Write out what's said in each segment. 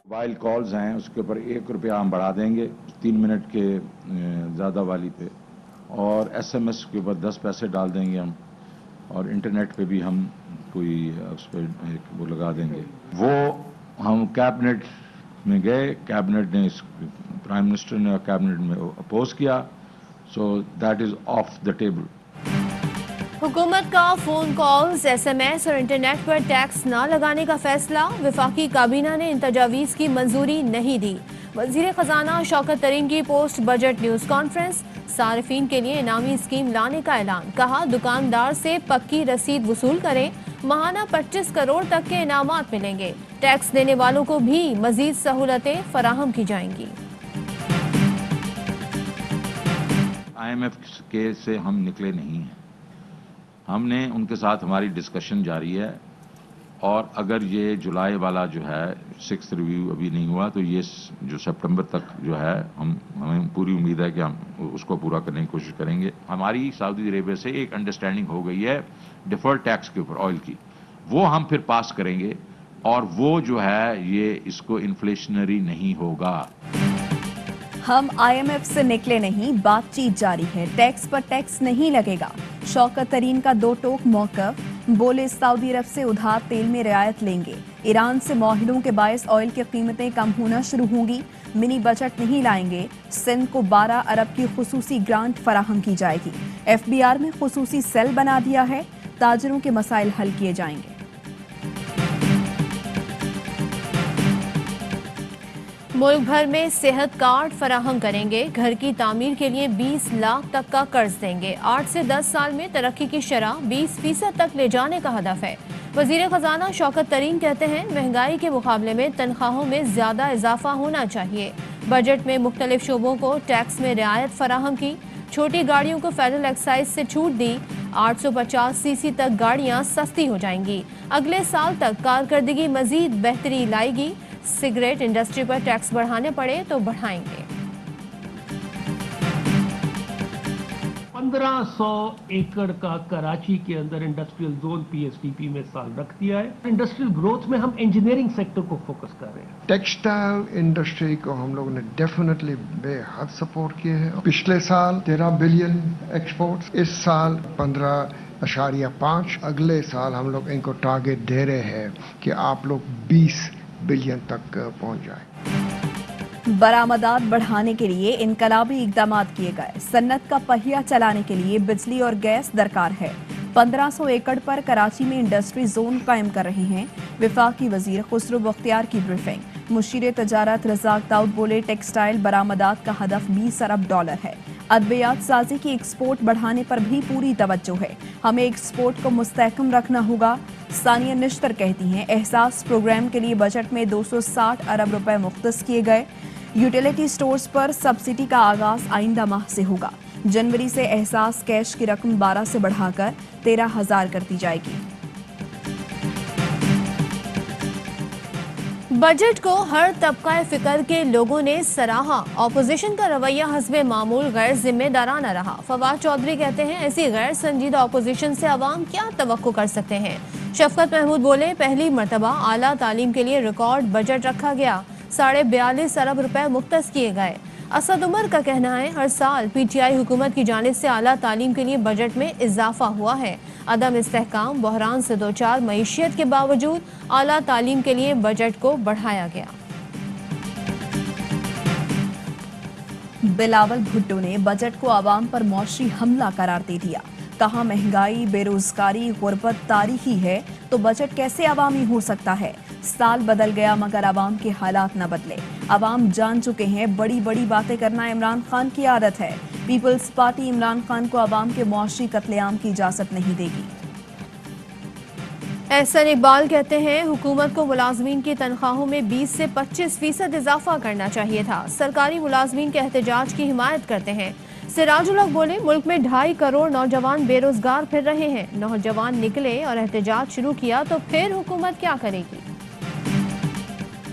Mobile calls हैं उसके ऊपर ₹1 हम बढ़ा देंगे 3 मिनट के ज़्यादा वाली पे, और SMS के ऊपर 10 पैसे डाल देंगे हम, और इंटरनेट पे भी हम कोई उस पर वो लगा देंगे। वो हम कैबिनेट में गए, कैबिनेट ने प्राइम मिनिस्टर ने कैबिनेट में अपोज किया, so that is of the table. हुकूमत का फोन कॉल्स, SMS और इंटरनेट पर टैक्स न लगाने का फैसला। वफाकी काबीना ने इन तजावीज़ की मंजूरी नहीं दी। वजीर खजाना शौकत तरीन की पोस्ट बजट न्यूज कॉन्फ्रेंस। सारिफीन के लिए इनामी स्कीम लाने का ऐलान। कहा दुकानदार से पक्की रसीद वसूल करें, माहाना 25 करोड़ तक के इनामात मिलेंगे। टैक्स देने वालों को भी मजीद सहूलतें फराहम की जाएंगी। IMF के से हम निकले नहीं हैं, हमने उनके साथ हमारी डिस्कशन जारी है, और अगर ये जुलाई वाला जो है 6th रिव्यू अभी नहीं हुआ तो ये जो सितंबर तक जो है हमें पूरी उम्मीद है कि हम उसको पूरा करने की कोशिश करेंगे। हमारी सऊदी अरेबिया से एक अंडरस्टैंडिंग हो गई है डिफर्ड टैक्स के ऊपर ऑयल की, वो हम फिर पास करेंगे, और वो जो है ये इसको इन्फ्लेशनरी नहीं होगा। हम IMF से निकले नहीं, बातचीत जारी है, टैक्स पर टैक्स नहीं लगेगा। शौकत तरीन का दो टोक मौक़िफ़, बोले सऊदी अरब से उधार तेल में रियायत लेंगे, ईरान से माहिरों के बायस ऑयल की कीमतें कम होना शुरू होंगी, मिनी बजट नहीं लाएंगे, सिंध को 12 अरब की खुसूसी ग्रांट फराहम की जाएगी, FBR में खुसूसी सेल बना दिया है, ताजरों के मसाइल हल किए जाएंगे। मुल्क भर में सेहत कार्ड फराहम करेंगे, घर की तामीर के लिए 20 लाख तक का कर्ज देंगे। 8 से 10 साल में तरक्की की शरह 20% तक ले जाने का हदफ है। वजीर खजाना शौकत तरीन कहते हैं महंगाई के मुकाबले में तनख्वाहों में ज्यादा इजाफा होना चाहिए। बजट में मुख्तलिफ शोबों को टैक्स में रियायत फराहम की, छोटी गाड़ियों को फेडरल एक्साइज से छूट दी, 850 cc तक गाड़ियां सस्ती हो जाएंगी। अगले साल तक कारकर्दगी मजीद बेहतरी लाएगी। सिगरेट इंडस्ट्री पर टैक्स बढ़ाने पड़े तो बढ़ाएंगे। 1500 एकड़ का कराची के अंदर इंडस्ट्रियल जोन PSDP में साल रख दिया है। इंडस्ट्रियल ग्रोथ में हम इंजीनियरिंग सेक्टर को फोकस कर रहे हैं। टेक्सटाइल इंडस्ट्री को हम लोगों ने डेफिनेटली बेहद सपोर्ट किए हैं। पिछले साल 13 बिलियन एक्सपोर्ट्स, इस साल 15.5, अगले साल हम लोग इनको टारगेट दे रहे हैं कि आप लोग 20 बिलियन तक पहुंच जाए। बरामदात बढ़ाने के लिए इनकलाबी इकदाम किए गए। सन्नत का पहिया चलाने के लिए बिजली और गैस दरकार है। 1500 एकड़ पर कराची में इंडस्ट्री जोन कायम कर रहे हैं। वफाकी वजीर खुसरो बख्तियार की ब्रीफिंग। मुशीर तजारत रज़ाक दाऊद बोले टेक्सटाइल बरामदात का हदफ $20 अरब है। अद्वियात साजी की एक्सपोर्ट बढ़ाने पर भी पूरी तवज्जो है, हमें एक्सपोर्ट को मुस्तहकम रखना होगा। सानिया निश्तर कहती हैं एहसास प्रोग्राम के लिए बजट में 260 अरब रुपए मुख्तस किए गए। यूटिलिटी स्टोर्स पर सब्सिडी का आगाज आइंदा माह से होगा। जनवरी से एहसास कैश की रकम 12 से बढ़ाकर 13,000 कर दी जाएगी। बजट को हर तबका फिक्र के लोगों ने सराहा। ऑपोजिशन का रवैया हस्बे मामूल गैर जिम्मेदाराना रहा। फवाद चौधरी कहते हैं ऐसी गैर संजीदा ऑपोजिशन से अवाम क्या तवक्को कर सकते हैं। शफकत महमूद बोले पहली मरतबा आला तालीम के लिए रिकॉर्ड बजट रखा गया, 42.5 अरब रुपए मुख्तस किए गए। असद उमर का कहना है हर साल PTI हुकूमत की जानिब से आला तालीम के लिए बजट में इजाफा हुआ है। अदम इस्तेहकाम बहरान से दो चार मईशियत के बावजूद आला तालीम के लिए बजट को बढ़ाया गया। बिलावल भुट्टो ने बजट को आवाम पर मौशी हमला करार दे दिया। कहा महंगाई, बेरोजगारी, गुर्बत तारीखी है तो बजट कैसे अवामी हो सकता है। साल बदल गया मगर अवाम के हालात न बदले। अवाम जान चुके हैं बड़ी बड़ी बातें करना इमरान खान की आदत है। पीपल्स पार्टी इमरान खान को अवाम के मौशी कत्लेआम की इजाजत नहीं देगी। एहसन इकबाल कहते हैं हुकूमत को मुलाजमीन की तनख्वाहों में 20 से 25% इजाफा करना चाहिए था। सरकारी मुलाजमीन के एहतजाज की हिमायत करते हैं। सिराजुल हक बोले मुल्क में 2.5 करोड़ नौजवान बेरोजगार फिर रहे हैं। नौजवान निकले और एहतजाज शुरू किया तो फिर हुकूमत क्या करेगी।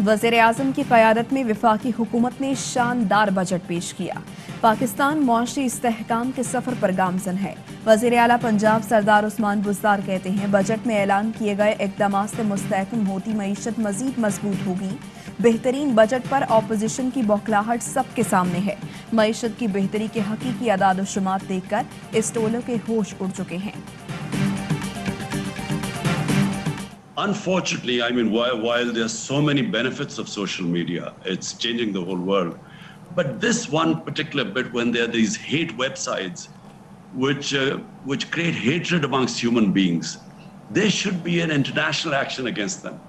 वज़ीर आज़म की क़यादत में वफाकी हुकूमत ने शानदार बजट पेश किया। पाकिस्तान मुआशी इस्तेहकाम के सफ़र पर गामज़न है। वज़ीर आला पंजाब सरदार उस्मान बुज़दार कहते हैं बजट में ऐलान किए गए इक़दाम से मुस्तहकम होती मईशत मजीद मजबूत होगी। बेहतरीन बजट पर ऑपोजिशन की बौखलाहट सबके सामने है। मईशत की बेहतरी के हकीकी अदाद-ओ-शुमार देखकर इस टोलों के होश उड़ चुके हैं। Unfortunately, I mean, while there's so many benefits of social media, it's changing the whole world. But this one particular bit, when there are these hate websites which create hatred amongst human beings, there should be an international action against them.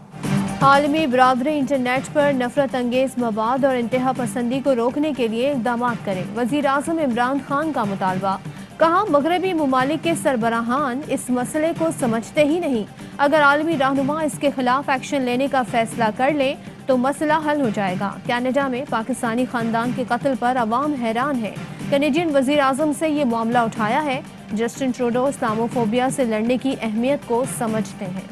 आलमी बरादरी internet पर नफरत अंगेज मवाद और इंतहा पसंदी को रोकने के लिए इक़दाम करे। वज़ीर आज़म इमरान खान का मुतालबा। कहा, मगरबी ममालिक के सरबराहान इस मसले को समझते ही नहीं। अगर आलमी रहनुमा इसके खिलाफ एक्शन लेने का फैसला कर ले तो मसला हल हो जाएगा। कनाडा में पाकिस्तानी खानदान के कत्ल पर अवाम हैरान है। कैनेडियन वज़ीर आज़म से ये मामला उठाया है। जस्टिन ट्रूडो इस्लामोफोबिया से लड़ने की अहमियत को समझते हैं।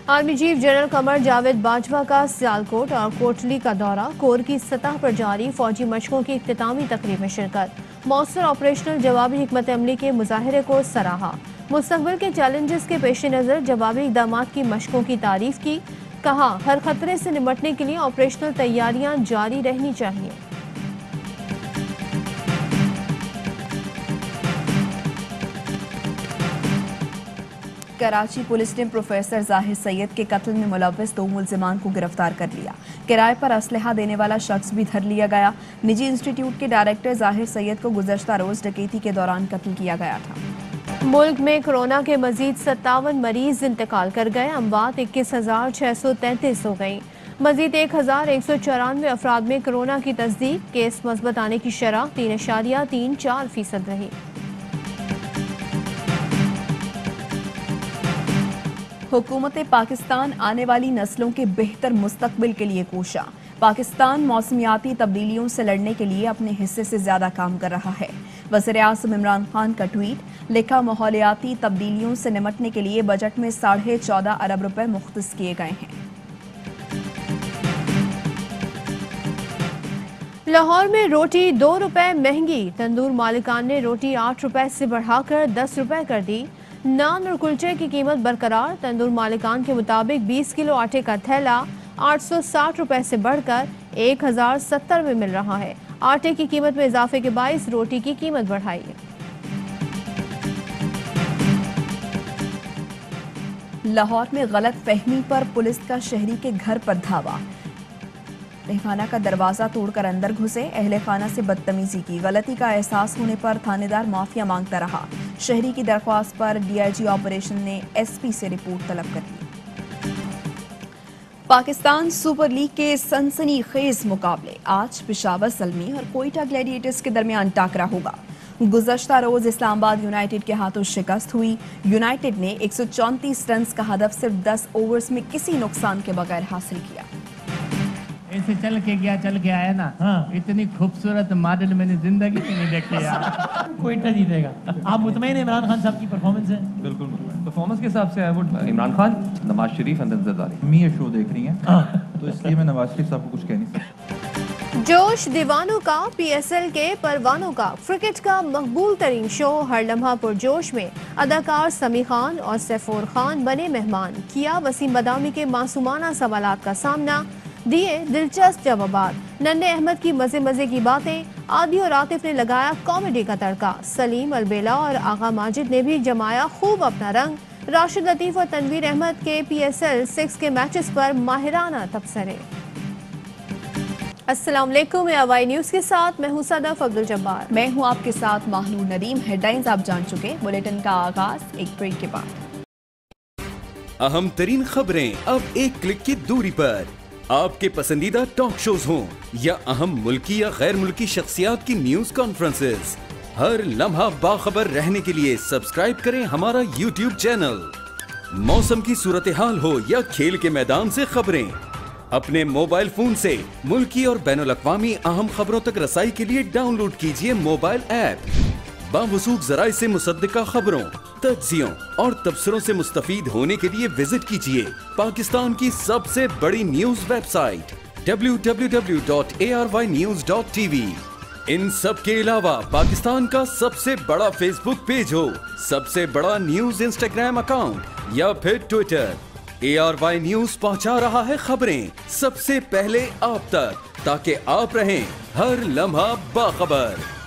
Army chief general Qamar Javed Bajwa का सियालकोट और कोटली का दौरा। कोर की सतह पर जारी फौजी मशकों की इख्तितामी तकरीब में शिरकत। मौसर ऑपरेशनल जवाबी हिकमत अमली के मुजाहरे को सराहा। मुस्तकबिल के चैलेंजेस के पेश नज़र जवाबी इक़दाम की मशकों की तारीफ की। कहा, हर खतरे से निपटने के लिए ऑपरेशनल तैयारियां जारी रहनी चाहिए। कराची पुलिस ने प्रोफेसर जाहिर सैयद के कत्ल में मुलव्वस 2 मुल्जिमान को गिरफ्तार कर लिया। किराए पर असलहा देने वाला शख्स भी धर लिया गया। निजी इंस्टीट्यूट के डायरेक्टर जाहिर सैयद को गुज़श्ता रोज डकैती के दौरान कत्ल किया गया था। मुल्क में कोरोना के मजीद 57 मरीज इंतकाल कर गए। अमवात 21,633 हो गई। मजीद 1,194 अफराद में कोरोना की तस्दीक। केस मस्बत आने की शरह 3.34% रही। हुकूमत पाकिस्तान आने वाली नस्लों के बेहतर मुस्तकबिल के लिए कोशा। पाकिस्तान मौसमियाती तब्दीलियों से लड़ने के लिए अपने हिस्से से ज्यादा काम कर रहा है। वज़ीर आज़म इमरान खान का ट्वीट। लिखा, माहौलियाती तब्दीलियों से निपटने के लिए बजट में 14.5 अरब रुपए मुख्तस किए गए हैं। लाहौर में रोटी 2 रुपए महंगी। तंदूर मालिकान ने रोटी 8 रुपए से बढ़ाकर 10 रुपए कर दी। नान और कुलचे की कीमत बरकरार। तंदूर मालिकान के मुताबिक 20 किलो आटे का थैला 860 रुपए से बढ़कर 1070 में मिल रहा है। आटे की कीमत में इजाफे के बाइस रोटी की कीमत बढ़ाई है। लाहौर में गलत फहमी पर पुलिस का शहरी के घर पर धावा। तहखाना का दरवाजा तोड़कर अंदर घुसे। अहले खाना से बदतमीजी की। गलती का एहसास होने पर थानेदार माफिया मांगता रहा। शहरी की दरख्वास्त पर डीआईजी ऑपरेशन ने एसपी से रिपोर्ट तलब कर ली। पाकिस्तान सुपर लीग के सनसनीखेज मुकाबले आज पेशावर ज़ल्मी और कोयटा ग्लैडिएटर्स के दरमियान टाकरा होगा। गुज़श्ता रोज इस्लामाबाद यूनाइटेड के हाथों शिकस्त हुई। यूनाइटेड ने 134 रन का हदफ सिर्फ 10 ओवर्स में किसी नुकसान के बगैर हासिल किया। ऐसे चल के आया ना। हाँ। इतनी खूबसूरत मॉडल मैंने जिंदगी में नहीं देखे यार। कोयटा जीतेगा। आप मुतमईन हैं इमरान खान साहब की परफॉर्मेंस है? बिल्कुल परफॉर्मेंस के हिसाब से I would Imran Khan, Nawaz Sharif and Zardari. मैं ये शो देख रही हैं तो इसलिए मैं नवाज शरीफ साहब को कुछ कह नहीं सकता। जोश दीवानों का, पीएसएल के परवानों का। क्रिकेट का मकबूल तरीन शो हर लम्हा पुरजोश में अदाकार समी खान और सैफुर खान बने मेहमान। किया वसीम बदामी के मासूमाना सवालात का सामना। दिए दिलचस्प जवाबात। नन्हे अहमद की मजे मजे की बातें। आदि और आतिफ ने लगाया कॉमेडी का तड़का। सलीम अलबेला और आगा माजिद ने भी जमाया खूब अपना रंग। राशिद लतीफ और तनवीर अहमद के PSL 6 के मैचेस पर माहिराना तबसरे। अस्सलाम वालेकुम, अवाई न्यूज़ के साथ मैं हूं सदफ अब्दुल जब्बार। मैं हूं आपके साथ माहनूर नदीम। हेडलाइंस आप जान चुके। बुलेटिन का आगाज एक ब्रेक के बाद। अहम तरीन खबरें अब एक क्लिक की दूरी पर। आपके पसंदीदा टॉक शोज हों या अहम मुल्की या गैर मुल्की शख्सियात की न्यूज कॉन्फ्रेंसेस, हर लम्हा बाखबर रहने के लिए सब्सक्राइब करें हमारा YouTube चैनल। मौसम की सूरत हाल हो या खेल के मैदान से खबरें, अपने मोबाइल फोन से मुल्की और बैनुल अक़वामी अहम खबरों तक रसाई के लिए डाउनलोड कीजिए मोबाइल ऐप। बावसूख ज़राए से मुसद्दिका खबरों, तज्जियों और तबसरों से मुस्तफीद होने के लिए विजिट कीजिए पाकिस्तान की सबसे बड़ी न्यूज वेबसाइट www.arYnews.tv। इन सब के अलावा पाकिस्तान का सबसे बड़ा फेसबुक पेज हो, सबसे बड़ा न्यूज इंस्टाग्राम अकाउंट या फिर ट्विटर, ARY न्यूज पहुंचा रहा है खबरें सबसे पहले आप तक, ताकि आप रहें हर लम्हा बाखबर।